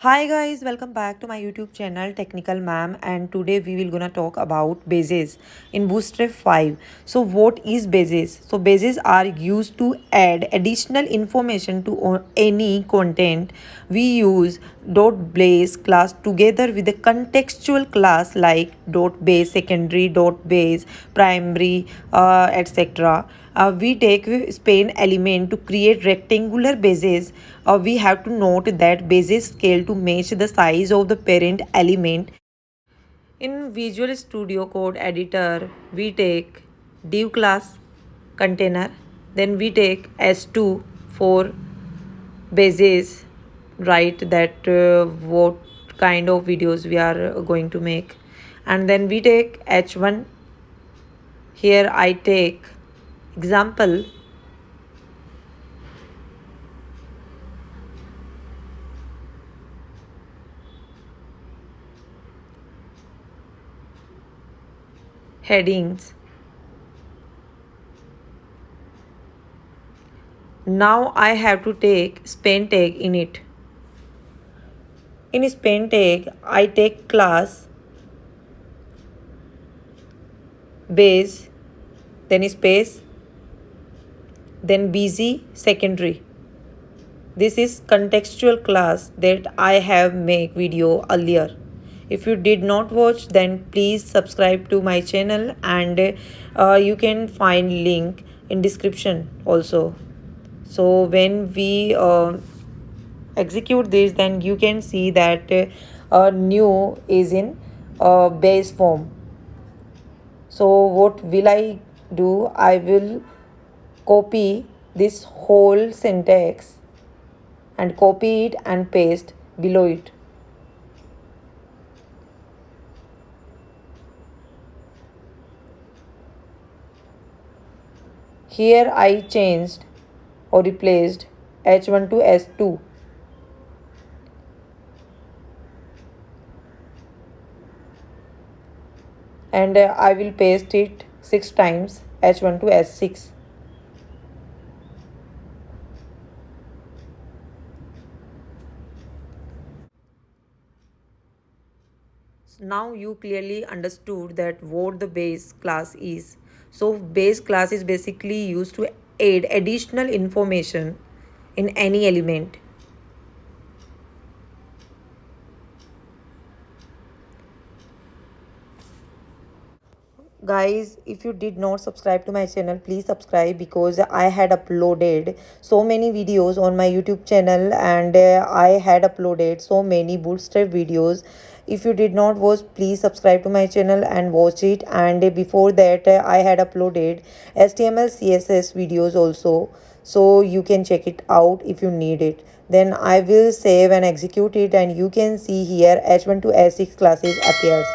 Hi guys, welcome back to my YouTube channel Technical Ma'am, and today we will gonna talk about bases in Bootstrap 5. So what is bases? So bases are used to add additional information to any content. We use .base class together with a contextual class like .base secondary, .base primary, etc. We take span element to create rectangular bases. We have to note that bases scale to match the size of the parent element. In Visual Studio Code Editor, we take div class container, then we take s2 for bases, right? That what kind of videos we are going to make, and then we take h1. Here I take example headings. Now I have to take span tag in it. In span tag, I take class base, then space, then busy secondary. This is contextual class that I have make video earlier. If you did not watch, then please subscribe to my channel, and you can find link in description also. So when we execute this, then you can see that new is in base form. So what will I do? I will copy this whole syntax and copy it and paste below it. Here I changed or replaced h1 to s2. And I will paste it 6 times, h1 to s6. Now you clearly understood that what the base class is. So base class is basically used to add additional information in any element. Guys, if you did not subscribe to my channel, please subscribe, because I had uploaded so many videos on my YouTube channel, and I had uploaded so many bootstrap videos. If you did not watch, please subscribe to my channel and watch it. And before that, I had uploaded HTML CSS videos also, so you can check it out if you need it. Then I will save and execute it, and you can see here h1 to s6 classes appears.